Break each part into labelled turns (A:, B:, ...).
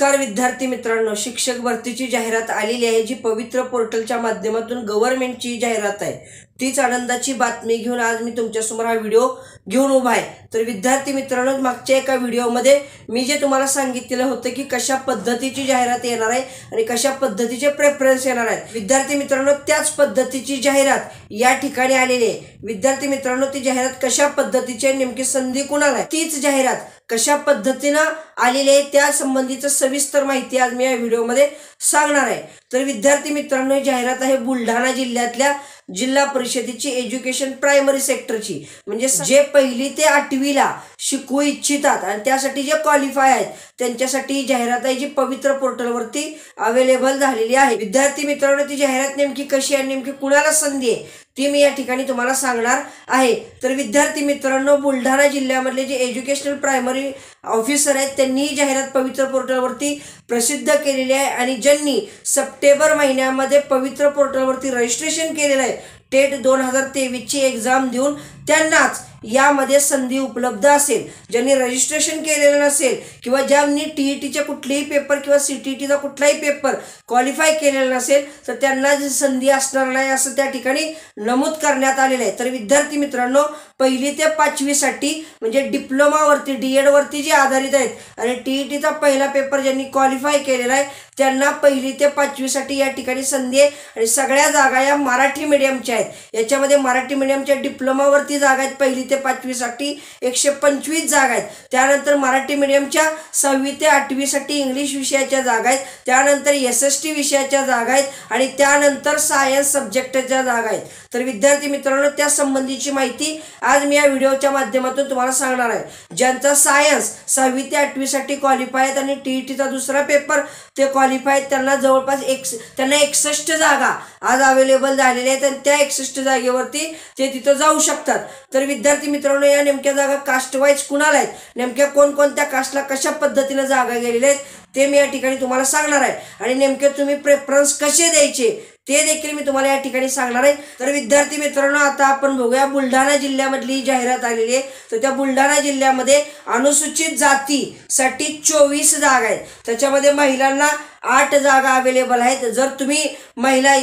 A: नमस्कार विद्यार्थी मित्रांनो, शिक्षक भरतीची जाहिरात आलेली आहे जी पवित्र पोर्टलच्या माध्यमातून गव्हर्नमेंटची जाहिरात आहे। तीच आनंदाची बातमी घेऊन आज मी तुमच्यासमोर हा व्हिडिओ घेऊन उभा आहे। तर विद्यार्थी मित्रांनो, मागच्या एका व्हिडिओमध्ये मी जे तुम्हाला सांगितलेलं होतं की कशा पद्धतीची जाहिरात येणार आहे आणि कशा पद्धतीचे प्रेफरन्स येणार आहेत, विद्यार्थी मित्रांनो त्याच पद्धतीची जाहिरात या ठिकाणी आलेली आहे। विद्यार्थी मित्रांनो, ती जाहिरात कशा पद्धतीची नेमकी संधी कुणाला आहे, तीच जाहिरात कशा पद्धतीने आलेली आहे त्या संबंधीचं सविस्तर माहिती आज मी या व्हिडिओमध्ये सांगणार आहे। तर विद्यार्थी मित्रांनो, ही जाहिरात आहे बुलढाणा जिल्ह्यातल्या जिल्हा परिषदेची एज्युकेशन प्रायमरी सेक्टरची, म्हणजे जे 1ली ते 8वीला शिकू इच्छितात आणि त्यासाठी जे क्वालिफाय आहेत त्यांच्यासाठी जाहिरात आहे जी पवित्र पोर्टलवरती अवेलेबल झालेली आहे। विद्यार्थी मित्रांनो, ती जाहिरात नेमकी कशी आहे, नेमकी कुणाला संधी आहे ती मी या ठिकाणी तुम्हाला सांगणार आहे। तर विद्यार्थी मित्रांनो, बुलढाणा जिल्ह्यामधले जे एज्युकेशनल प्रायमरी ऑफिसर आहेत त्यांनी ही जाहिरात पवित्र पोर्टलवरती प्रसिद्ध केलेली आहे आणि ज्यांनी सप्टेंबर महिन्यामध्ये पवित्र पोर्टलवरती रजिस्ट्रेशन केलेलं आहे, टेट 2023ची एक्झाम देऊन त्यांनाच यामध्ये संधी उपलब्ध असेल। ज्यांनी रजिस्ट्रेशन केलेलं नसेल किंवा ज्यांनी टीईटीचे कुठलेही पेपर किंवा सीटीईटीचा कुठलाही पेपर क्वालिफाय केलेला नसेल तर त्यांना संधी असणार नाही असं त्या ठिकाणी नमूद करण्यात आलेलं आहे। तर विद्यार्थी मित्रांनो, 1ली ते 5वीसाठी म्हणजे डिप्लोमावरती डीएडवरती जे आधारित आहेत आणि टीईटीचा पहिला पेपर ज्यांनी क्वालिफाय केलेला आहे त्यांना 1ली ते 5वीसाठी या ठिकाणी संधी आहे आणि सगळ्या जागा या मराठी मीडियमच्या आहेत। याच्यामध्ये मराठी मीडियमच्या डिप्लोमावरती जागा आहेत 1ली ते 5वीसाठी 125 जागा आहेत। त्यानंतर मराठी मीडियमच्या 6वी ते 8वीसाठी इंग्लिश विषयाच्या जागा आहेत। त्यानंतर एसएसटी विषयाच्या जागा आहेत आणि त्यानंतर सायन्स सब्जेक्टच्या जागा आहेत। तर विद्यार्थी मित्रांनो, त्या संबंधीची माहिती आज मी या व्हिडिओच्या माध्यमातून तुम्हाला सांगणार आहे। ज्यांचा सायन्स 6वी ते 8वीसाठी क्वालिफाय आहेत आणि टीईटीचा दुसरा पेपर ते क्वालिफाय आहेत त्यांना जवळपास त्यांना 61 जागा आज अवेलेबल झालेल्या आहेत आणि त्या 61 जागेवरती ते तिथं जाऊ शकतात। तर विद्यार्थी मित्रांनो, या नेमक्या जागा कास्ट वाईज कुणाला आहेत, नेमक्या कोणकोणत्या कास्टला कशा पद्धतीने जागा गेलेल्या आहेत ते मी या ठिकाणी तुम्हाला सांगणार आहे आणि नेमके तुम्ही प्रेफरन्स कसे द्यायचे ते देखील मी तुम्हाला या ठिकाणी सांगणार आहे। तर विद्यार्थी मित्रांनो, आता आपण बघूया बुलढाणा जिल्ह्यामधली जाहिरात आलेली आहे। तर त्या बुलढाणा जिल्ह्यामध्ये अनुसूचित जातीसाठी 24 जागा आहेत। त्याच्यामध्ये महिलांना 8 जागा अवेलेबल आहेत। जर तुम्ही महिला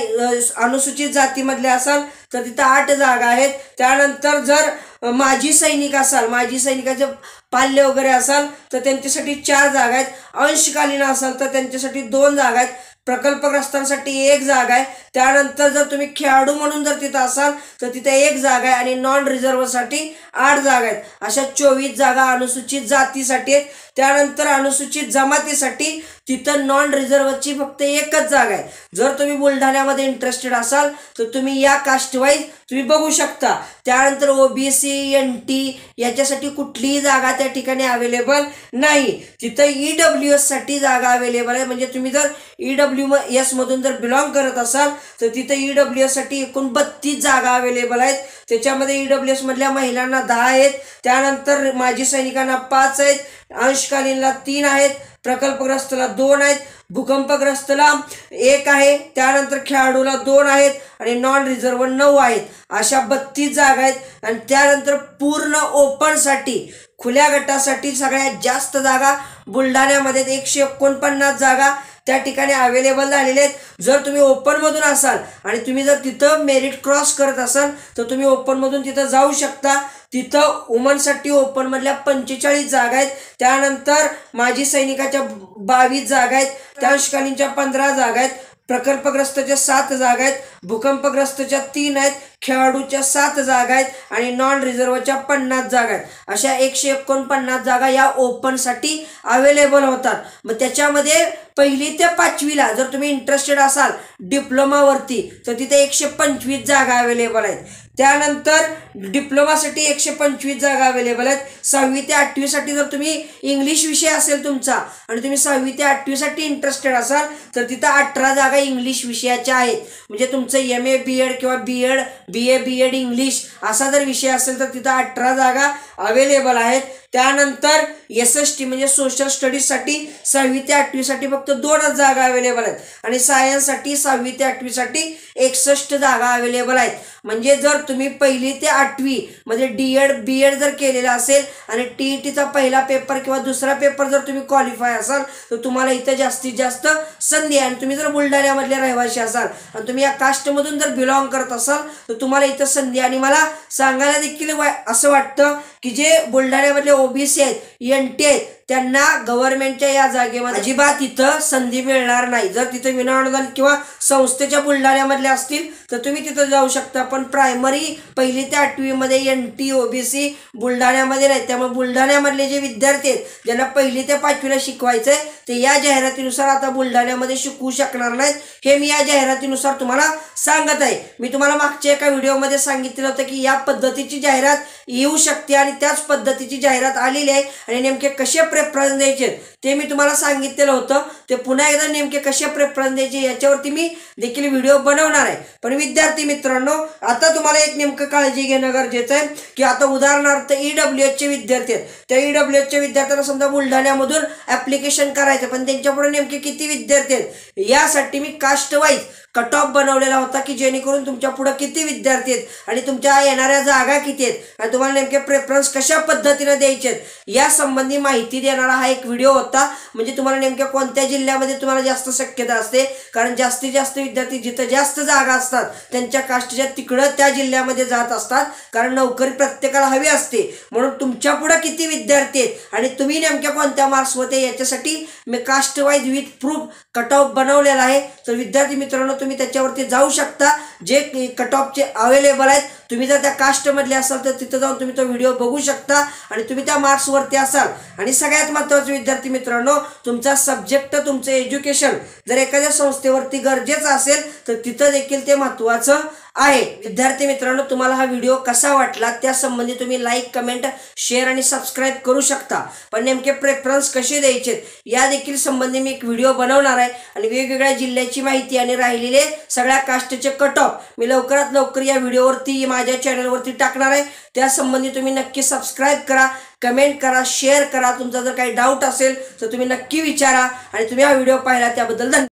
A: अनुसूचित जातीमधले असाल तर तिथं 8 जागा आहेत। त्यानंतर जर माजी सैनिक असाल, माजी सैनिकाचे पाल्य वगैरे असाल तर त्यांच्यासाठी 4 जागा आहेत। अंशकालीन असाल तर त्यांच्यासाठी 2 जागा आहेत। प्रकल्पग्रस्तांसाठी 1 जागा आहे। त्यानंतर जर तुम्ही खेळाडू म्हणून जर तिथं असाल तर तिथे 1 जागा आहे आणि नॉन रिझर्व्हसाठी 8 जागा आहेत। अशा 24 जागा अनुसूचित जातीसाठी आहेत। त्यानंतर अनुसूचित जमातीसाठी तिथं नॉन रिझर्व्हची फक्त 1च जागा आहे। जर तुम्ही बुलढाण्यामध्ये इंटरेस्टेड असाल तर तुम्ही या कास्ट वाईज तुम्ही बघू शकता। त्यानंतर ओबीसी एनटी याच्यासाठी कुठलीही जागा त्या ठिकाणी अवेलेबल नाही। तिथं ईडब्ल्यूएस साठी जागा अवेलेबल आहे, म्हणजे तुम्ही जर ईडब्ल्यूएस मधून जर बिलॉंग करत असाल तर तिथं ईडब्ल्यूएस साठी एकूण 32 जागा अवेलेबल आहेत। त्याच्यामध्ये ईडब्ल्यूएस मधल्या महिलांना 10 आहेत। त्यानंतर माजी सैनिकांना 5 आहेत, अंशकालीनला 3 आहेत, प्रकल्पग्रस्तला 2 आहेत, भूकंपग्रस्तला 1 आहे, त्यानंतर खेळाडूला 2 आहेत आणि नॉन रिझर्व्ह 9 आहेत। अशा 32 जागा आहेत। आणि त्यानंतर पूर्ण ओपनसाठी खुल्या गटासाठी सगळ्यात जास्त जागा बुलढाण्यामध्ये 149 जागा त्या ठिकाणी अवेलेबल झालेले आहेत। जर तुम्ही ओपन मधून असाल आणि तुम्ही जर तिथं मेरिट क्रॉस करत असाल तर तुम्ही ओपन मधून तिथं जाऊ शकता। तिथं वुमनसाठी ओपन मधल्या 45 जागा आहेत। त्यानंतर माजी सैनिकाच्या 22 जागा आहेत, त्या अंशकालीनच्या 15 जागा आहेत, प्रकल्पग्रस्तच्या 7 जागा आहेत, भूकंपग्रस्तच्या 3 आहेत, खेळाडूच्या 7 जागा आहेत आणि नॉन रिझर्व्हच्या 50 जागा आहेत। अशा 149 जागा या ओपनसाठी अवेलेबल होतात। मग त्याच्यामध्ये 1ली ते 5वीला जर तुम्ही इंटरेस्टेड असाल डिप्लोमावरती तर तिथे 125 जागा अवेलेबल आहेत। त्यानंतर डिप्लोमासाठी 125 जागा अवेलेबल आहेत। 6वी ते 8वीसाठी जर तुम्ही इंग्लिश विषय असेल तुमचा आणि तुम्ही 6वी ते 8वीसाठी इंटरेस्टेड असाल तर तिथं 18 जागा इंग्लिश विषयाच्या आहेत। म्हणजे तुमचं MA BEd किंवा BEd BA BEd इंग्लिश असा जर विषय असेल तर तिथं 18 जागा अवेलेबल आहेत। त्यानंतर SST म्हणजे सोशल स्टडीजसाठी 6वी ते 8वी साठी फक्त 2च जागा अवेलेबल आहेत आणि सायन्ससाठी 6वी ते 8वी साठी 61 जागा अवेलेबल आहेत. म्हणजे जर तुम्ही 1ली ते 8वी मध्ये D.Ed B.Ed जर केलेलं असेल आणि TETचा पहिला पेपर किंवा दुसरा पेपर जर तुम्ही क्वालिफाय असाल तर तुम्हाला इथं जास्तीत जास्त संधी आहे. आणि तुम्ही जर बुलढाण्यामधले रहिवासी असाल आणि तुम्ही या कास्टमधून जर बिलॉंग करत असाल तर तुम्हाला इथं संधी. आणि मला सांगायला देखील असं वाटतं की जे बुलढाण्यामधले OBC आहेत, NT आहेत, त्यांना गव्हर्नमेंटच्या या जागेमध्ये अजिबात इथं संधी मिळणार नाही. जर तिथं विनाअनुदान किंवा संस्थेच्या बुलढाण्यामधले असतील तर तुम्ही तिथं जाऊ शकता, पण प्रायमरी 1ली ते 8वी मध्ये NT OBC बुलढाण्यामध्ये नाही. त्यामुळे बुलढाण्यामधले जे विद्यार्थी आहेत ज्यांना 1ली ते 5वीला शिकवायचंय ते या जाहिरातीनुसार आता बुलढाण्यामध्ये शिकवू शकणार नाहीत. हे मी या जाहिरातीनुसार तुम्हाला सांगत आहे. मी तुम्हाला मागच्या एका व्हिडिओमध्ये सांगितलं होतं की या पद्धतीची जाहिरात येऊ शकते आणि त्याच पद्धतीची जाहिरात आलेली आहे. आणि नेमके कसे प्रेफरन्स द्यायचे ते मी तुम्हाला सांगितलेलं होतं. ते पुन्हा एकदा नेमके कसे प्रेफरन्स द्यायचे याच्यावरती मी देखील व्हिडिओ बनवणार आहे. पण विद्यार्थी मित्रांनो, आता तुम्हाला एक नेमकं काळजी घेणं गरजेचं आहे की आता उदाहरणार्थ EWHचे विद्यार्थी आहेत, त्या EWHच्या विद्यार्थ्यांना समजा बुलढाण्यामधून ऍप्लिकेशन करायचं, पण त्यांच्यापुढे नेमके किती विद्यार्थी आहेत यासाठी मी कास्ट वाईज कट ऑफ बनवलेला होता की जेणेकरून तुमच्या पुढे किती विद्यार्थी आहेत आणि तुमच्या येणाऱ्या जागा किती आहेत आणि तुम्हाला नेमके प्रेफरन्स कशा पद्धतीने द्यायचे आहेत या संबंधी माहिती देणारा हा एक व्हिडिओ होता. म्हणजे तुम्हाला नेमक्या कोणत्या जिल्ह्यामध्ये तुम्हाला जास्त शक्यता असते, कारण जास्तीत जास्त विद्यार्थी जिथं जास्त जागा असतात त्यांच्या कास्टच्या तिकडं त्या जिल्ह्यामध्ये जात असतात, कारण नोकरी प्रत्येकाला हवी असते. म्हणून तुमच्या पुढे किती विद्यार्थी आहेत आणि तुम्ही नेमक्या कोणत्या मार्क्समध्ये याच्यासाठी मी caste wise with proof cut off बनवलेला आहे. तर विद्यार्थी मित्रांनो, तुम्ही त्याच्यावरती जाऊ शकता. जे कट ऑफचे अवेलेबल आहेत, तुम्ही जर त्या कास्टमधले असाल तर तिथं जाऊन तुम्ही तो व्हिडिओ बघू शकता आणि तुम्ही त्या मार्क्सवरती असाल. आणि सगळ्यात महत्त्वाचं विद्यार्थी मित्रांनो, तुमचा सब्जेक्ट, तुमचं एज्युकेशन जर एखाद्या संस्थेवरती गरजेचं असेल तर तिथं देखील ते महत्त्वाचं आहे. विद्यार्थी मित्रांनो, तुम्हाला हा व्हिडिओ कसा वाटला त्या संबंधी तुम्ही लाईक, कमेंट, शेअर आणि सबस्क्राईब करू शकता. पण नेमके प्रेफरन्स कसे द्यायचे या देखील संबंधी मी एक व्हिडिओ बनवणार आहे आणि वेगवेगळ्या जिल्ह्याची माहिती आणि राहिलेले सगळ्या कास्टचे कट ऑफ मी लवकरात लवकर या व्हिडिओवरती माझ्या चॅनलवरती टाकणार आहे. त्या संबंधी तुम्ही नक्की सबस्क्राईब करा, कमेंट करा, शेअर करा. तुमचा जर काही डाऊट असेल तर तुम्ही नक्की विचारा आणि तुम्ही हा व्हिडिओ पाहिला त्याबद्दल धन्यवाद.